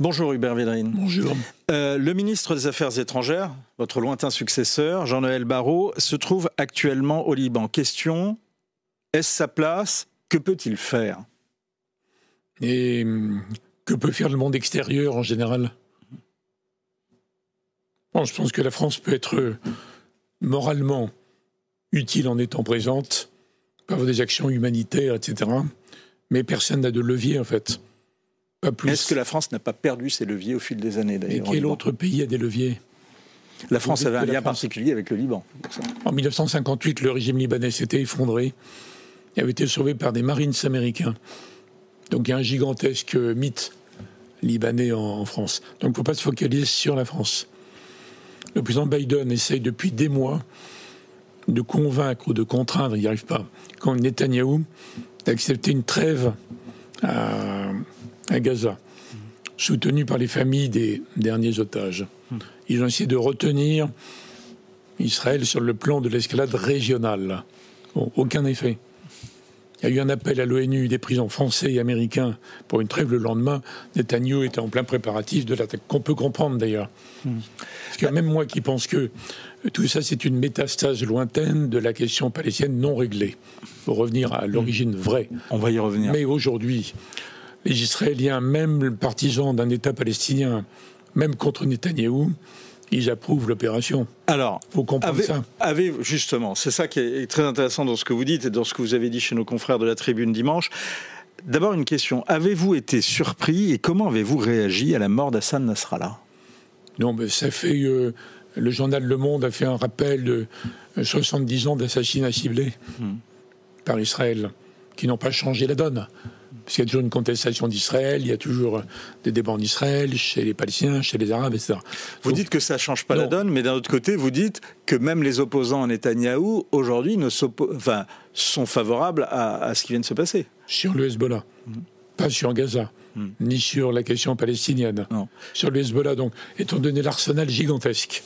Bonjour Hubert Védrine. Bonjour. Le ministre des Affaires étrangères, votre lointain successeur, Jean-Noël Barrot, se trouve actuellement au Liban. Question, est-ce sa place? Que peut-il faire? Et que peut faire le monde extérieur en général? Bon, je pense que la France peut être moralement utile en étant présente, peut avoir des actions humanitaires, etc. Mais personne n'a de levier, en fait. Pas plus. Est-ce que la France n'a pas perdu ses leviers au fil des années, d'ailleurs? Et quel autre pays a des leviers? La France avait un lien particulier avec le Liban. En 1958, le régime libanais s'était effondré et avait été sauvé par des Marines américains. Donc il y a un gigantesque mythe libanais en France. Donc il ne faut pas se focaliser sur la France. Le président Biden essaye depuis des mois de convaincre ou de contraindre, il n'y arrive pas, quand Netanyahou d'accepter une trêve à Gaza, soutenue par les familles des derniers otages. Ils ont essayé de retenir Israël sur le plan de l'escalade régionale. Bon, aucun effet. Il y a eu un appel à l'ONU des présidents français et américains pour une trêve le lendemain. Netanyahou était en plein préparatif de l'attaque, qu'on peut comprendre d'ailleurs. Parce que même moi qui pense que tout ça c'est une métastase lointaine de la question palestinienne non réglée. Pour revenir à l'origine vraie. On va y revenir. Mais aujourd'hui, les Israéliens, même partisans d'un État palestinien, même contre Netanyahou, ils approuvent l'opération. Alors, faut comprendre ça. Justement, c'est ça qui est très intéressant dans ce que vous dites et dans ce que vous avez dit chez nos confrères de la Tribune dimanche. D'abord, une question. Avez-vous été surpris et comment avez-vous réagi à la mort d'Hassan Nasrallah? Non, mais ça fait... le journal Le Monde a fait un rappel de 70 ans d'assassinats ciblés par Israël, qui n'ont pas changé la donne. Parce qu'il y a toujours une contestation d'Israël, il y a toujours des débats en Israël, chez les Palestiniens, chez les Arabes, etc. Vous dites que ça ne change pas la donne, mais d'un autre côté, vous dites que même les opposants à Netanyahou, aujourd'hui, sont favorables à ce qui vient de se passer. Sur le Hezbollah, pas sur Gaza, ni sur la question palestinienne. Non. Sur le Hezbollah, donc, étant donné l'arsenal gigantesque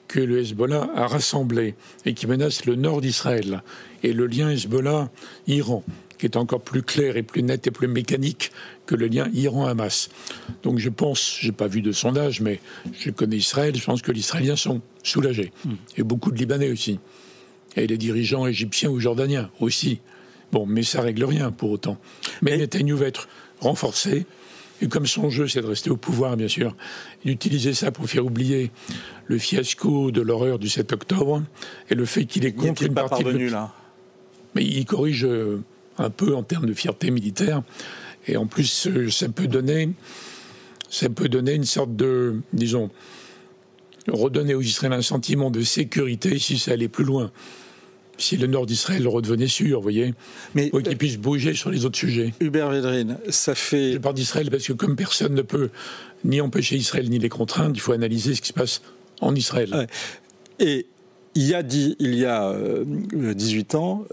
que le Hezbollah a rassemblé et qui menace le nord d'Israël, et le lien Hezbollah-Iran, qui est encore plus clair et plus net et plus mécanique que le lien Iran-Hamas. Donc je pense, je n'ai pas vu de sondage, mais je connais Israël, je pense que les Israéliens sont soulagés. Et beaucoup de Libanais aussi. Et les dirigeants égyptiens ou jordaniens aussi. Bon, mais ça ne règle rien pour autant. Mais Netanyahou va être renforcé. Et comme son jeu, c'est de rester au pouvoir, bien sûr, d'utiliser ça pour faire oublier le fiasco de l'horreur du 7 octobre et le fait qu'il est contre une partie de... là. Mais il corrige un peu en termes de fierté militaire. Et en plus, ça peut donner une sorte de, disons, redonner aux Israéliens un sentiment de sécurité si ça allait plus loin. Si le nord d'Israël redevenait sûr, vous voyez, pour qu'ils puissent bouger sur les autres sujets. Hubert Védrine, ça fait... Je parle d'Israël parce que comme personne ne peut ni empêcher Israël ni les contraindre, il faut analyser ce qui se passe en Israël. Ouais. Et il y a 18 ans,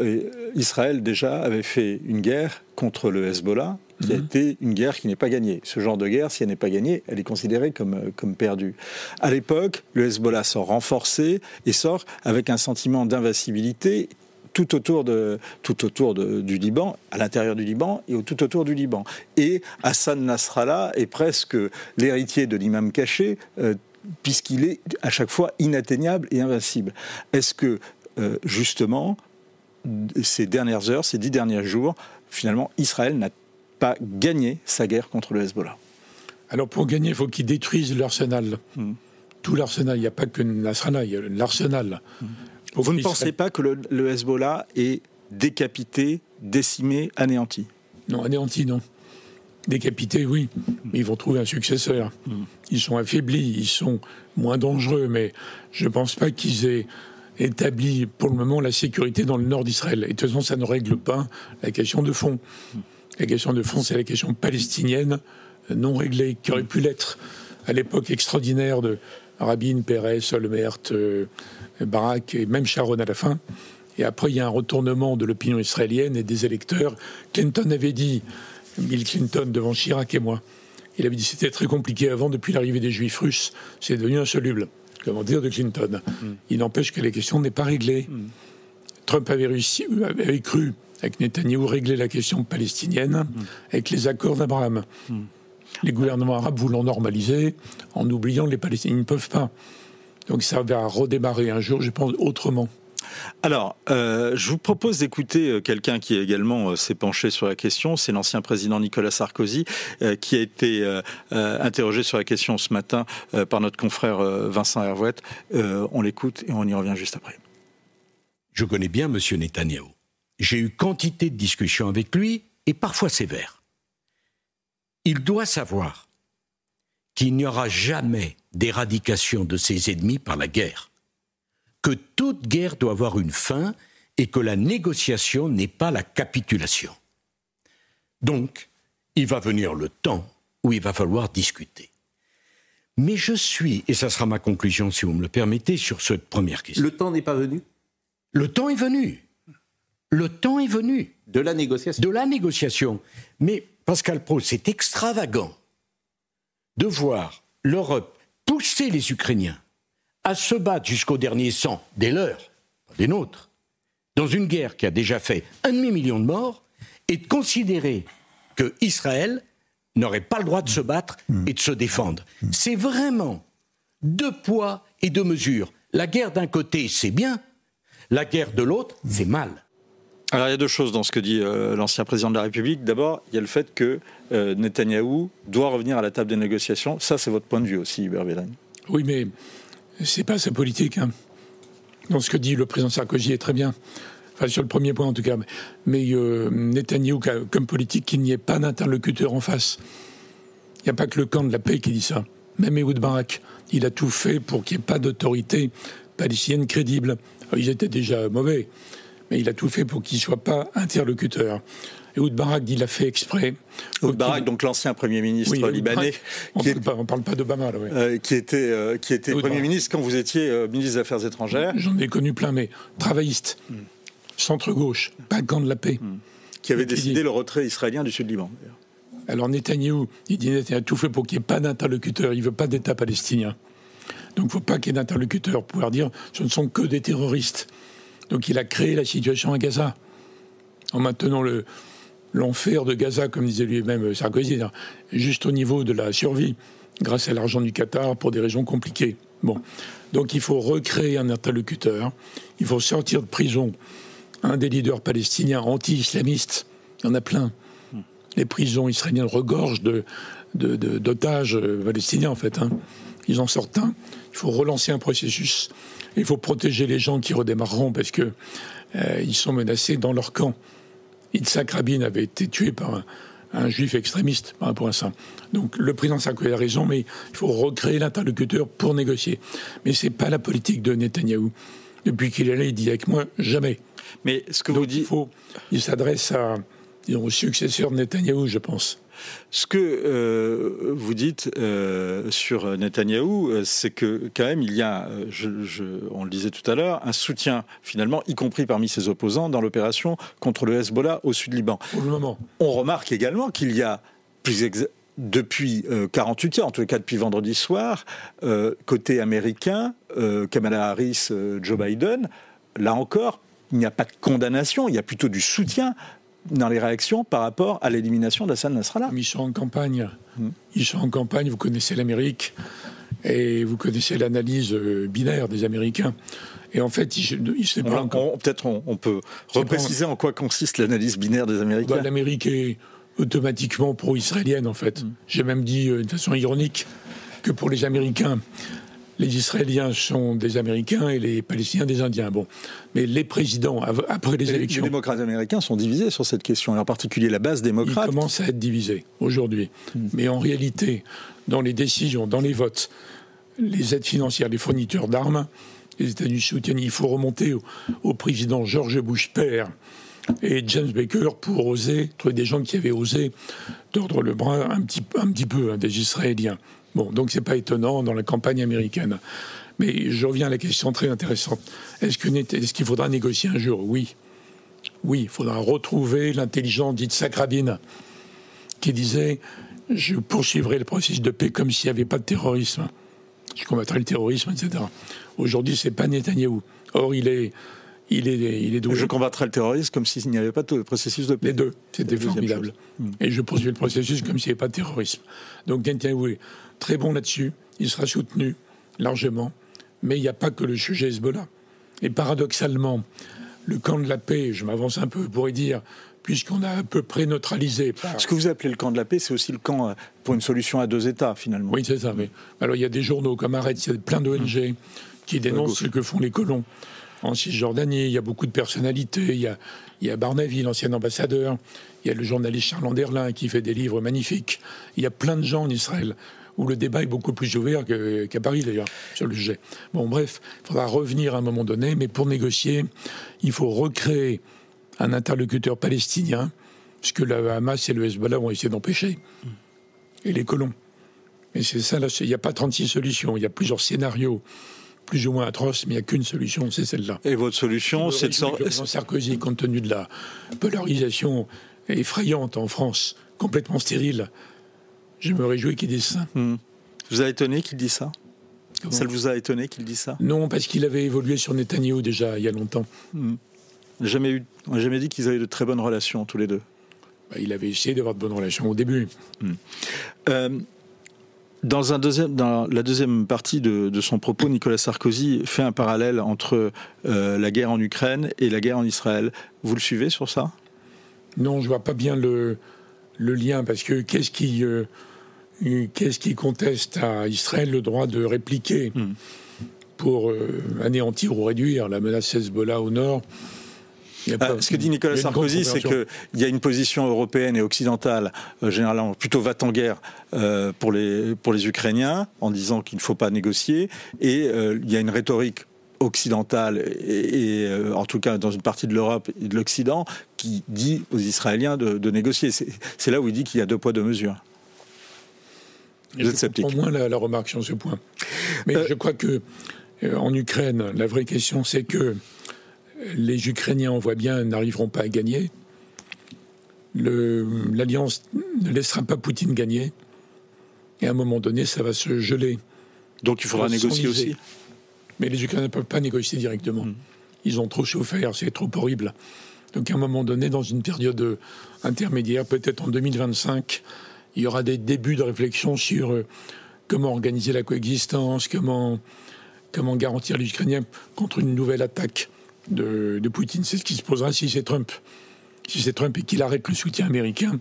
Israël déjà avait fait une guerre contre le Hezbollah, qui a été une guerre qui n'est pas gagnée. Ce genre de guerre, si elle n'est pas gagnée, elle est considérée comme perdue. À l'époque, le Hezbollah sort renforcé et sort avec un sentiment d'invincibilité tout autour du Liban, à l'intérieur du Liban et tout autour du Liban. Et Hassan Nasrallah est presque l'héritier de l'imam caché, puisqu'il est à chaque fois inatteignable et invincible. Est-ce que, justement, ces dernières heures, ces 10 derniers jours, finalement, Israël n'a pas gagné sa guerre contre le Hezbollah? Alors, pour gagner, il faut qu'ils détruisent l'arsenal. Tout l'arsenal, il n'y a pas que Nasrallah, il y a l'arsenal. Vous ne pensez pas que le Hezbollah est décapité, décimé, anéanti? Non, anéanti, non. Décapités, oui, mais ils vont trouver un successeur. Ils sont affaiblis, ils sont moins dangereux, mais je ne pense pas qu'ils aient établi pour le moment la sécurité dans le nord d'Israël. Et de toute façon, ça ne règle pas la question de fond. La question de fond, c'est la question palestinienne non réglée, qui aurait pu l'être à l'époque extraordinaire de Rabin, Peres, Olmert, Barak et même Sharon à la fin. Et après, il y a un retournement de l'opinion israélienne et des électeurs. Clinton avait dit... Bill Clinton devant Chirac et moi. Il avait dit que c'était très compliqué avant, depuis l'arrivée des Juifs russes, c'est devenu insoluble. Comment dire de Clinton. Il n'empêche que la question n'est pas réglée. Trump avait cru, avec Netanyahou, régler la question palestinienne avec les accords d'Abraham. les gouvernements arabes voulant normaliser en oubliant les Palestiniens. Ils ne peuvent pas. Donc ça va redémarrer un jour, je pense, autrement. Alors, je vous propose d'écouter quelqu'un qui également s'est penché sur la question. C'est l'ancien président Nicolas Sarkozy qui a été interrogé sur la question ce matin par notre confrère Vincent Hervouet. On l'écoute et on y revient juste après. Je connais bien M. Netanyahou. J'ai eu quantité de discussions avec lui et parfois sévères. Il doit savoir qu'il n'y aura jamais d'éradication de ses ennemis par la guerre, que toute guerre doit avoir une fin et que la négociation n'est pas la capitulation. Donc, il va venir le temps où il va falloir discuter. Mais je suis, et ça sera ma conclusion si vous me le permettez, sur cette première question. Le temps n'est pas venu ? Le temps est venu. Le temps est venu. De la négociation ? De la négociation. Mais, Pascal Praud, c'est extravagant de voir l'Europe pousser les Ukrainiens à se battre jusqu'au dernier sang, des leurs, pas des nôtres, dans une guerre qui a déjà fait 1,5 million de morts, et de considérer que Israël n'aurait pas le droit de se battre et de se défendre. C'est vraiment 2 poids et 2 mesures. La guerre d'un côté, c'est bien, la guerre de l'autre, c'est mal. Alors il y a 2 choses dans ce que dit l'ancien président de la République. D'abord, il y a le fait que Netanyahou doit revenir à la table des négociations. Ça, c'est votre point de vue aussi, Hubert Vélagne. Oui, mais c'est pas sa politique. Hein. Donc ce que dit le président Sarkozy est très bien. Enfin, sur le premier point en tout cas. Mais Netanyahou, comme politique, qu'il n'y ait pas d'interlocuteur en face. Il n'y a pas que le camp de la paix qui dit ça. Même Ehud Barak, il a tout fait pour qu'il n'y ait pas d'autorité palestinienne crédible. Alors, ils étaient déjà mauvais, mais il a tout fait pour qu'il ne soit pas interlocuteur. Ehud Barak, il l'a fait exprès. Ehud Barak, donc l'ancien Premier ministre libanais. On ne parle pas d'Obama, là, oui. Qui était Premier ministre quand vous étiez ministre des Affaires étrangères. J'en ai connu plein, mais travailliste, centre-gauche, pas camp de la paix. Qui avait décidé le retrait israélien du Sud-Liban, d'ailleurs. Alors Netanyahou, il a tout fait pour qu'il n'y ait pas d'interlocuteur. Il ne veut pas d'État palestinien. Donc il ne faut pas qu'il y ait d'interlocuteur. Pouvoir dire ce ne sont que des terroristes. Donc il a créé la situation à Gaza. En maintenant l'enfer de Gaza, comme disait lui-même Sarkozy, juste au niveau de la survie, grâce à l'argent du Qatar pour des raisons compliquées. Bon. Donc il faut recréer un interlocuteur. Il faut sortir de prison un des leaders palestiniens anti-islamistes. Il y en a plein. Les prisons israéliennes regorgent d'otages palestiniens, en fait. Hein. Ils en sortent un. Il faut relancer un processus. Il faut protéger les gens qui redémarreront parce que ils sont menacés dans leur camp. Yitzhak Rabin avait été tué par un juif extrémiste, par un point saint. Donc le président Sarkozy a raison, mais il faut recréer l'interlocuteur pour négocier. Mais c'est pas la politique de Netanyahou. Depuis qu'il est là, il dit avec moi jamais. Mais ce que donc, vous dites, il s'adresse au successeur de Netanyahou, je pense. Ce que vous dites sur Netanyahou, c'est que quand même il y a, on le disait tout à l'heure, un soutien finalement, y compris parmi ses opposants, dans l'opération contre le Hezbollah au sud-Liban. Pour le moment. On remarque également qu'il y a depuis 48 heures, en tout cas depuis vendredi soir, côté américain, Kamala Harris, Joe Biden, là encore, il n'y a pas de condamnation, il y a plutôt du soutien dans les réactions par rapport à l'élimination d'Hassan Nasrallah. Ils sont en campagne. Ils sont en campagne, vous connaissez l'Amérique et vous connaissez l'analyse binaire des Américains. Et en fait, peut-être on peut repréciser en quoi consiste l'analyse binaire des Américains. L'Amérique est automatiquement pro-israélienne, en fait. J'ai même dit de façon ironique que pour les Américains, les Israéliens sont des Américains et les Palestiniens des Indiens. Bon, mais les présidents, après les élections... Les démocrates américains sont divisés sur cette question, et en particulier la base démocrate. Ils commencent à être divisés aujourd'hui. Mais en réalité, dans les décisions, dans les votes, les aides financières, les fournitures d'armes, les États-Unis soutiennent. Il faut remonter au président George Bush père et James Baker pour oser, trouver des gens qui avaient osé tordre le bras un petit peu des Israéliens. Bon, donc c'est pas étonnant dans la campagne américaine. Mais je reviens à la question très intéressante. Est-ce qu'il faudra négocier un jour ? Oui. Oui, il faudra retrouver l'intelligence d'Yitzhak Rabin, qui disait « Je poursuivrai le processus de paix comme s'il n'y avait pas de terrorisme. Je combattrai le terrorisme, etc. » Aujourd'hui, c'est pas Netanyahou. Or, il il est doué. Je combattrai le terrorisme comme s'il n'y avait pas de processus de paix. Les deux, c'était formidable. Et je poursuis le processus comme s'il n'y avait pas de terrorisme. Donc Netanyahou est très bon là-dessus, il sera soutenu largement, mais il n'y a pas que le sujet Hezbollah. Et paradoxalement, le camp de la paix, je m'avance un peu, pourrait dire, puisqu'on a à peu près neutralisé. Ce que vous appelez le camp de la paix, c'est aussi le camp pour une solution à deux États, finalement. Oui, c'est ça. Mais alors, il y a des journaux comme Haaretz, il y a plein d'ONG qui dénoncent ce que font les colons en Cisjordanie. Il y a beaucoup de personnalités. Il y a Barnavi, l'ancien ambassadeur. Il y a le journaliste Charles Anderlin qui fait des livres magnifiques. Il y a plein de gens en Israël où le débat est beaucoup plus ouvert qu'à Paris, d'ailleurs, sur le sujet. Bon, bref, il faudra revenir à un moment donné, mais pour négocier, il faut recréer un interlocuteur palestinien, ce que le Hamas et le Hezbollah vont essayer d'empêcher, et les colons. Et c'est ça, là, il n'y a pas 36 solutions, il y a plusieurs scénarios, plus ou moins atroces, mais il n'y a qu'une solution, c'est celle-là. Et votre solution, c'est de sortir... Sarkozy, compte tenu de la polarisation effrayante en France, complètement stérile, je me réjouis qu'il dise ça. Vous a étonné qu'il dise ça? Ça vous a étonné qu'il dise ça? Non, parce qu'il avait évolué sur Netanyahou déjà, il y a longtemps. On n'a jamais dit qu'ils avaient de très bonnes relations, tous les deux. Il avait essayé d'avoir de bonnes relations au début. Dans la deuxième partie de son propos, Nicolas Sarkozy fait un parallèle entre la guerre en Ukraine et la guerre en Israël. Vous le suivez sur ça? Non, je ne vois pas bien le lien, parce que qu'est-ce qui conteste à Israël le droit de répliquer pour anéantir ou réduire la menace Hezbollah au nord? Ce que dit Nicolas Sarkozy, c'est qu'il y a une position européenne et occidentale, généralement plutôt va-t-en-guerre pour les Ukrainiens, en disant qu'il ne faut pas négocier, et il y a une rhétorique occidentale et en tout cas dans une partie de l'Europe et de l'Occident qui dit aux Israéliens de négocier. C'est là où il dit qu'il y a deux poids, deux mesures. Vous êtes sceptique. Je comprends moins la remarque sur ce point. Mais je crois que en Ukraine, la vraie question, c'est que les Ukrainiens, on voit bien, n'arriveront pas à gagner. L'Alliance ne laissera pas Poutine gagner. Et à un moment donné, ça va se geler. Donc il faudra négocier aussi. Mais les Ukrainiens ne peuvent pas négocier directement. Ils ont trop souffert, c'est trop horrible. Donc à un moment donné, dans une période intermédiaire, peut-être en 2025, il y aura des débuts de réflexion sur comment organiser la coexistence, comment garantir les Ukrainiens contre une nouvelle attaque de Poutine. C'est ce qui se posera si c'est Trump. Si c'est Trump et qu'il arrête le soutien américain,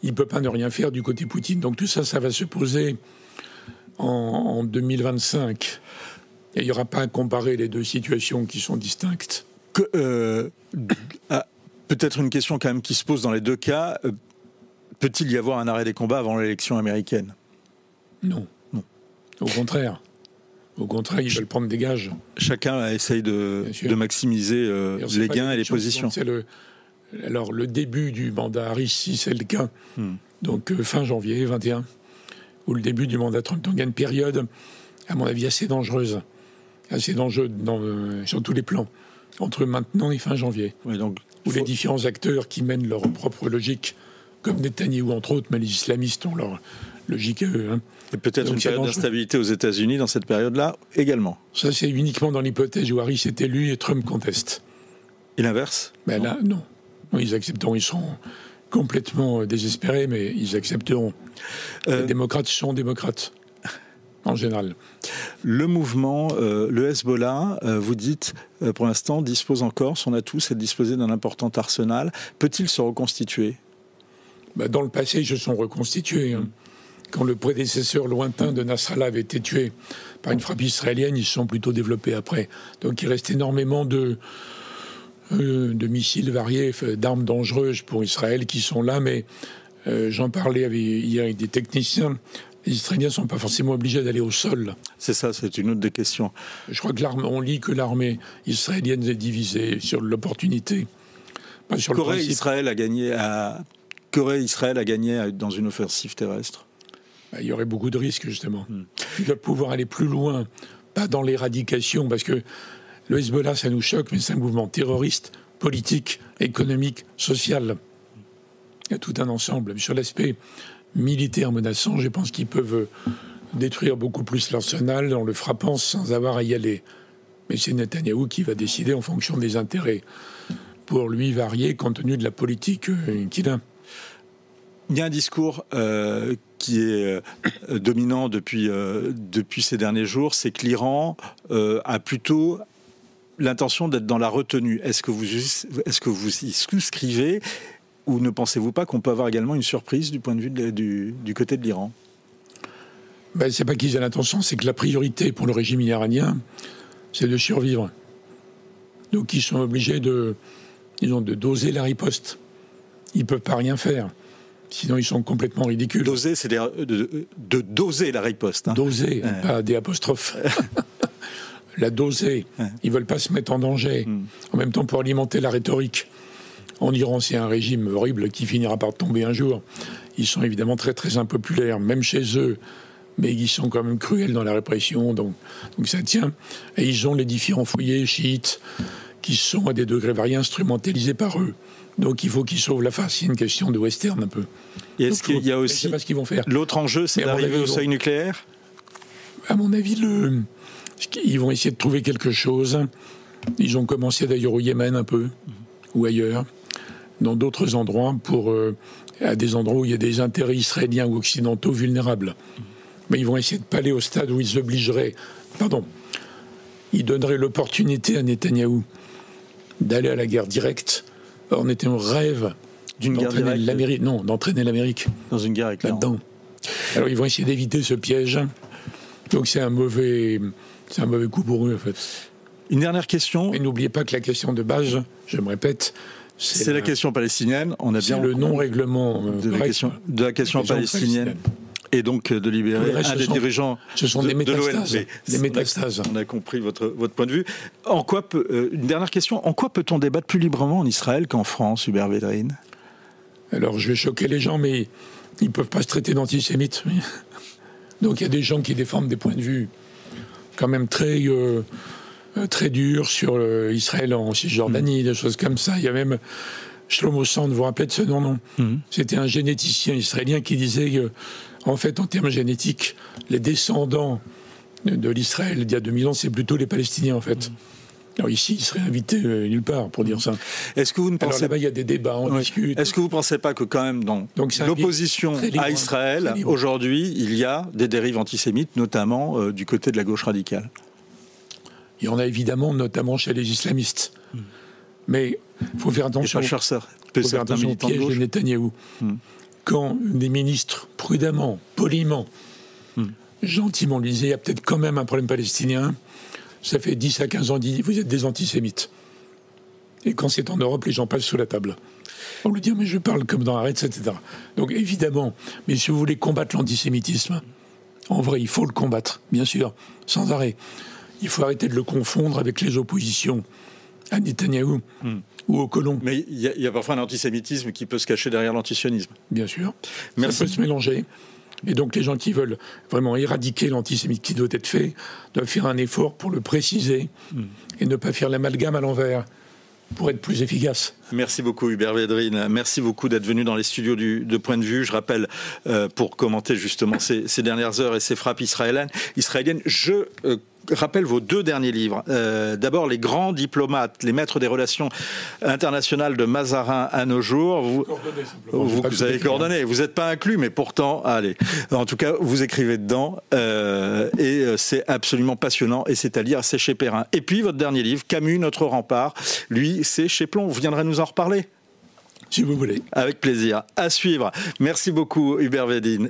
il ne peut pas ne rien faire du côté Poutine. Donc tout ça, ça va se poser en 2025. Et il n'y aura pas à comparer les deux situations qui sont distinctes. Peut-être une question quand même qui se pose dans les deux cas. Peut-il y avoir un arrêt des combats avant l'élection américaine? Non. Au contraire. Ils veulent prendre des gages. Chacun essaye de maximiser les gains et les positions. Alors, le début du mandat Harris, si c'est le cas, donc fin janvier 21, ou le début du mandat Trump. Donc, il y a une période, à mon avis, assez dangereuse sur tous les plans, entre maintenant et fin janvier. Oui, donc, où les différents acteurs qui mènent leur propre logique, comme Netanyahou entre autres, mais les islamistes ont leur logique à eux. Et peut-être une période d'instabilité aux États-Unis dans cette période-là également. Ça, c'est uniquement dans l'hypothèse où Harris est élu et Trump conteste. Et l'inverse? Ben là, non. Ils accepteront. Ils sont complètement désespérés, mais ils accepteront. Les démocrates sont démocrates, en général. Le mouvement, le Hezbollah, vous dites, pour l'instant, dispose encore, son atout, c'est de disposer d'un important arsenal. Peut-il se reconstituer? Dans le passé, ils se sont reconstitués. Quand le prédécesseur lointain de Nasrallah avait été tué par une frappe israélienne, ils se sont plutôt développés après. Donc il reste énormément de missiles variés, d'armes dangereuses pour Israël qui sont là, mais j'en parlais hier avec des techniciens. Les Israéliens ne sont pas forcément obligés d'aller au sol. C'est ça, c'est une autre des questions. Je crois que on lit que l'armée israélienne est divisée sur l'opportunité. Pas sur Israël a gagné dans une offensive terrestre? Il y aurait beaucoup de risques, justement. Ils doivent pouvoir aller plus loin, pas dans l'éradication, parce que le Hezbollah, ça nous choque, mais c'est un mouvement terroriste, politique, économique, social. Il y a tout un ensemble. Sur l'aspect militaire menaçant, je pense qu'ils peuvent détruire beaucoup plus l'arsenal en le frappant sans avoir à y aller. Mais c'est Netanyahou qui va décider en fonction des intérêts pour lui variés compte tenu de la politique qu'il a. Il y a un discours qui est dominant depuis ces derniers jours, c'est que l'Iran a plutôt l'intention d'être dans la retenue. Est-ce que vous y souscrivez ou ne pensez-vous pas qu'on peut avoir également une surprise du point de vue du côté de l'Iran ? Ben, c'est pas qu'ils aient l'intention, c'est que la priorité pour le régime iranien, c'est de survivre. Donc ils sont obligés de doser la riposte. Ils ne peuvent pas rien faire. Sinon, ils sont complètement ridicules. Doser, c'est-à-dire de doser la riposte. Hein. Doser, pas des apostrophes. La doser. Ils ne veulent pas se mettre en danger. En même temps, pour alimenter la rhétorique. En Iran, c'est un régime horrible qui finira par tomber un jour. Ils sont évidemment très, très impopulaires, même chez eux. Mais ils sont quand même cruels dans la répression. Donc ça tient. Et ils ont les différents foyers chiites qui sont à des degrés variés instrumentalisés par eux. Donc il faut qu'ils sauvent la face. C'est une question de western un peu. Et est-ce qu'il y a aussi pas ce qu'ils vont faire. L'autre enjeu, c'est d'arriver au seuil nucléaire ? À mon avis, ils vont essayer de trouver quelque chose. Ils ont commencé d'ailleurs au Yémen un peu, ou ailleurs, dans d'autres endroits, à des endroits où il y a des intérêts israéliens ou occidentaux vulnérables. Mais ils vont essayer de pas aller au stade où ils obligeraient... Ils donneraient l'opportunité à Netanyahou d'aller à la guerre directe. Or, on était en rêve d'entraîner l'Amérique dans une guerre avec l'Iran. Là-dedans. Alors, ils vont essayer d'éviter ce piège. Donc, c'est un mauvais coup pour eux, en fait. Une dernière question. Mais n'oubliez pas que la question de base, je me répète, c'est la question palestinienne. On a bien le non-règlement de la question palestinienne. Et donc de libérer un des dirigeants de l'OLP. Des métastases. On a compris votre point de vue. Une dernière question. En quoi peut-on débattre plus librement en Israël qu'en France, Hubert Védrine ? Alors, je vais choquer les gens, mais ils ne peuvent pas se traiter d'antisémites. Donc, il y a des gens qui défendent des points de vue quand même très durs sur Israël en Cisjordanie, des choses comme ça. Il y a même Shlomo Sand, vous vous rappelez de ce nom, non ? C'était un généticien israélien qui disait que, en fait, en termes génétiques, les descendants de l'Israël d'il y a 2000 ans, c'est plutôt les Palestiniens, en fait. Alors ici, ils seraient invités nulle part pour dire ça. Est-ce que vous ne pensez... Alors là-bas, il y a des débats, on discute. Est-ce que vous ne pensez pas que quand même dans l'opposition à Israël, aujourd'hui, il y a des dérives antisémites, notamment du côté de la gauche radicale ? Il y en a évidemment, notamment chez les islamistes. Mais il faut faire attention. Il faut faire attention au piège de Netanyahou. Quand des ministres, prudemment, poliment, gentiment lui disaient, il y a peut-être quand même un problème palestinien, ça fait 10 à 15 ans, dit, vous êtes des antisémites. Et quand c'est en Europe, les gens passent sous la table. On lui dit, mais je parle comme dans Arrête, etc. Donc évidemment, mais si vous voulez combattre l'antisémitisme, en vrai, il faut le combattre, bien sûr, sans arrêt. Il faut arrêter de le confondre avec les oppositions à Netanyahou ou aux colons. Mais il y a parfois un antisémitisme qui peut se cacher derrière l'antisionisme. Bien sûr. Merci. Ça peut se mélanger. Et donc les gens qui veulent vraiment éradiquer l'antisémitisme qui doit être fait doivent faire un effort pour le préciser et ne pas faire l'amalgame à l'envers pour être plus efficace. Merci beaucoup Hubert Védrine. Merci beaucoup d'être venu dans les studios de Point de Vue. Je rappelle, pour commenter justement ces dernières heures et ces frappes israéliennes, je rappelle vos 2 derniers livres. D'abord, Les grands diplomates, les maîtres des relations internationales de Mazarin à nos jours. Vous avez coordonné, vous n'êtes pas inclus, mais pourtant, allez. En tout cas, vous écrivez dedans et c'est absolument passionnant et c'est à lire, c'est chez Perrin. Et puis, votre dernier livre, Camus, Notre rempart, lui, c'est chez Plon. Vous viendrez nous en reparler ? Si vous voulez. Avec plaisir. À suivre. Merci beaucoup, Hubert Védrine.